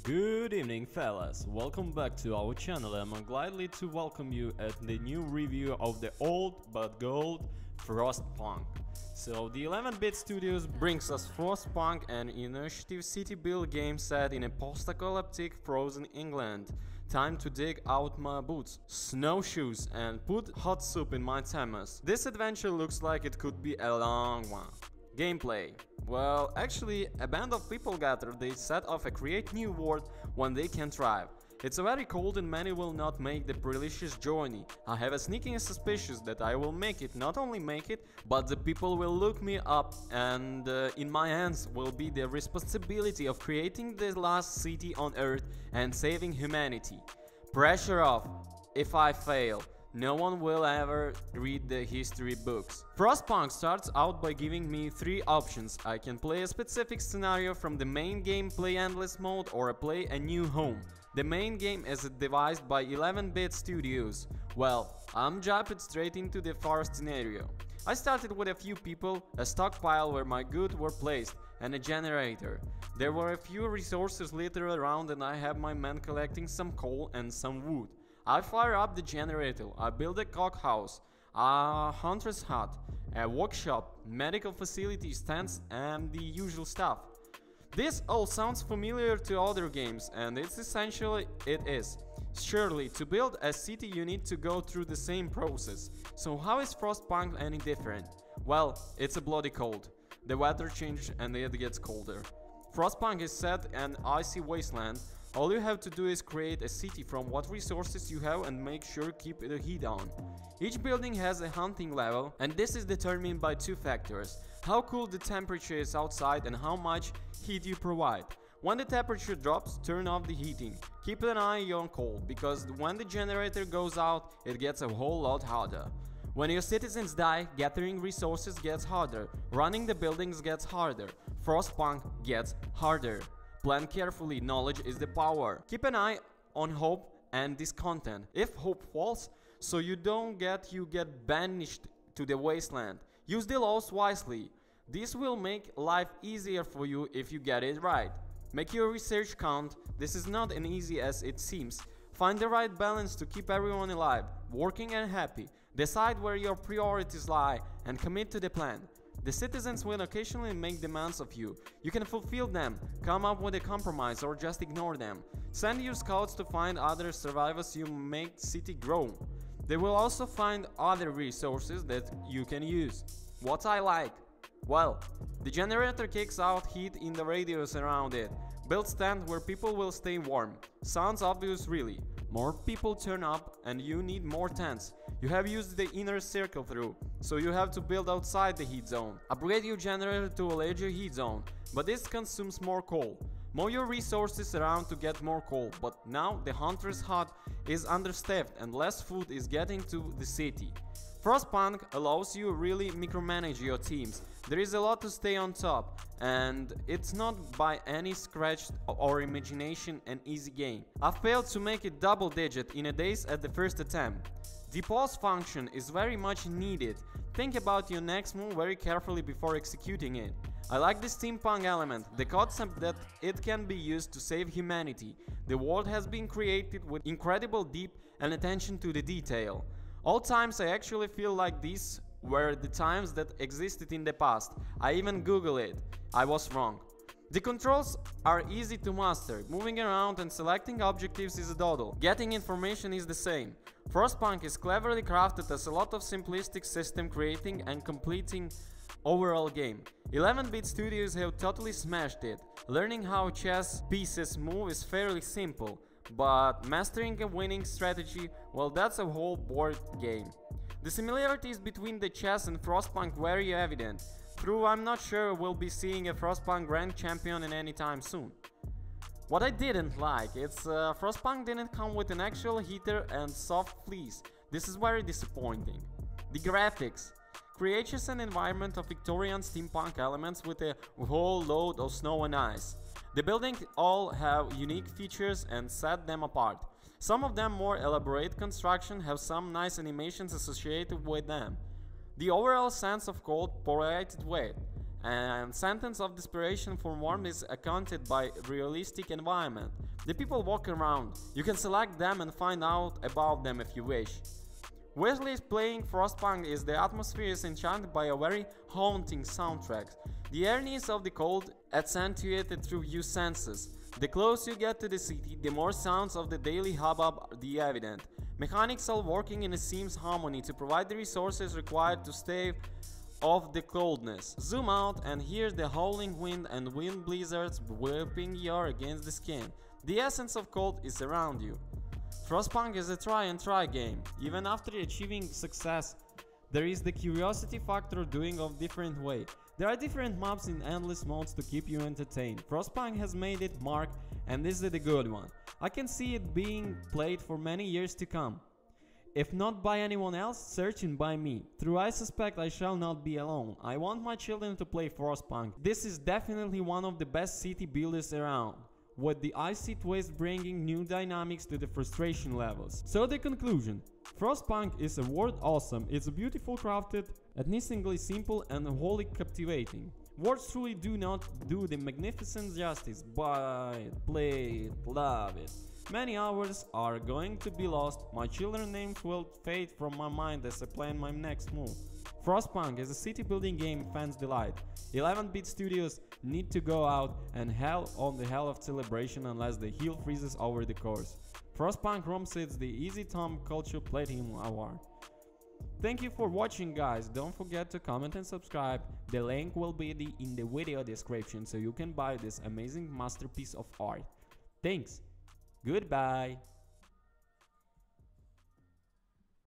Good evening fellas, welcome back to our channel. I'm gladly to welcome you at the new review of the old but gold Frostpunk. So the 11-bit studios brings us Frostpunk, an initiative city build game set in a post-apocalyptic frozen England. Time to dig out my boots, snowshoes and put hot soup in my thermos. This adventure looks like it could be a long one. Gameplay. Well, actually, a band of people gather, they set off and create new world when they can thrive. It's very cold and many will not make the perilous journey. I have a sneaking suspicion that I will make it, not only make it, but the people will look me up and in my hands will be the responsibility of creating the last city on Earth and saving humanity. Pressure off. If I fail, no one will ever read the history books. Frostpunk starts out by giving me three options. I can play a specific scenario from the main game, play endless mode, or play a new home. The main game is devised by 11-bit studios. Well, I'm jumping straight into the first scenario. I started with a few people, a stockpile where my goods were placed, and a generator. There were a few resources littered around and I have my men collecting some coal and some wood. I fire up the generator, I build a cookhouse, a hunter's hut, a workshop, medical facilities, tents and the usual stuff. This all sounds familiar to other games and it's essentially it is. Surely, to build a city you need to go through the same process. So how is Frostpunk any different? Well, it's a bloody cold. The weather changes and it gets colder. Frostpunk is set in an icy wasteland. All you have to do is create a city from what resources you have and make sure keep the heat on. Each building has a hunting level and this is determined by two factors: how cool the temperature is outside and how much heat you provide. When the temperature drops, turn off the heating. Keep an eye on cold, because when the generator goes out, it gets a whole lot harder. When your citizens die, gathering resources gets harder, running the buildings gets harder, Frostpunk gets harder. Plan carefully, knowledge is the power. Keep an eye on hope and discontent. If hope falls, so you get banished to the wasteland. Use the laws wisely. This will make life easier for you if you get it right. Make your research count. This is not as easy as it seems. Find the right balance to keep everyone alive, working and happy. Decide where your priorities lie and commit to the plan. The citizens will occasionally make demands of you. You can fulfill them, come up with a compromise or just ignore them. Send your scouts to find other survivors you make city grow. They will also find other resources that you can use. What I like? Well, the generator kicks out heat in the radius around it. Build stand where people will stay warm. Sounds obvious really. More people turn up and you need more tents. You have used the inner circle through, so you have to build outside the heat zone. Upgrade your generator to a larger heat zone, but this consumes more coal. Move your resources around to get more coal, but now the hunter's hut is understaffed and less food is getting to the city. Frostpunk allows you really micromanage your teams. There is a lot to stay on top, and it's not by any scratch or imagination an easy game. I failed to make it double digit in a days at the first attempt. The pause function is very much needed. Think about your next move very carefully before executing it. I like the steampunk element, the concept that it can be used to save humanity. The world has been created with incredible depth and attention to the detail. All times I actually feel like these were the times that existed in the past. I even Googled it. I was wrong. The controls are easy to master. Moving around and selecting objectives is a doddle. Getting information is the same. Frostpunk is cleverly crafted as a lot of simplistic system creating and completing overall game. 11-bit studios have totally smashed it. Learning how chess pieces move is fairly simple, but mastering a winning strategy, well, that's a whole board game. The similarities between the chess and Frostpunk very evident. True, I'm not sure we'll be seeing a Frostpunk Grand Champion in any time soon. What I didn't like, it's Frostpunk didn't come with an actual heater and soft fleece. This is very disappointing. The graphics creates an environment of Victorian steampunk elements with a whole load of snow and ice. The buildings all have unique features and set them apart. Some of them more elaborate construction have some nice animations associated with them. The overall sense of cold provided weight, and sentence of desperation for warmth is accounted by realistic environment. The people walk around. You can select them and find out about them if you wish. Wesley's playing Frostpunk is the atmosphere is enchanted by a very haunting soundtrack. The eeriness of the cold accentuated through your senses. The closer you get to the city, the more sounds of the daily hubbub are evident. Mechanics are working in a seamless harmony to provide the resources required to stave off the coldness. Zoom out and hear the howling wind and wind blizzards whipping your against the skin. The essence of cold is around you. Frostpunk is a try and try game. Even after achieving success, there is the curiosity factor doing of different way. There are different maps in endless modes to keep you entertained. Frostpunk has made it mark, and this is the good one. I can see it being played for many years to come. If not by anyone else, searching by me. Through I suspect I shall not be alone. I want my children to play Frostpunk. This is definitely one of the best city builders around, with the icy twist bringing new dynamics to the frustration levels. So the conclusion. Frostpunk is a word awesome. It's a beautiful crafted, amazingly simple and wholly captivating. Words truly do not do the magnificent justice, but play it, love it. Many hours are going to be lost. My children's names will fade from my mind as I plan my next move. Frostpunk is a city building game fans delight. 11-bit studios need to go out and hell on the hell of celebration unless the heel freezes over the course. Frostpunk roams the Easy Tom Culture Platinum Award. Thank you for watching, guys. Don't forget to comment and subscribe. The link will be in the video description so you can buy this amazing masterpiece of art. Thanks. Goodbye.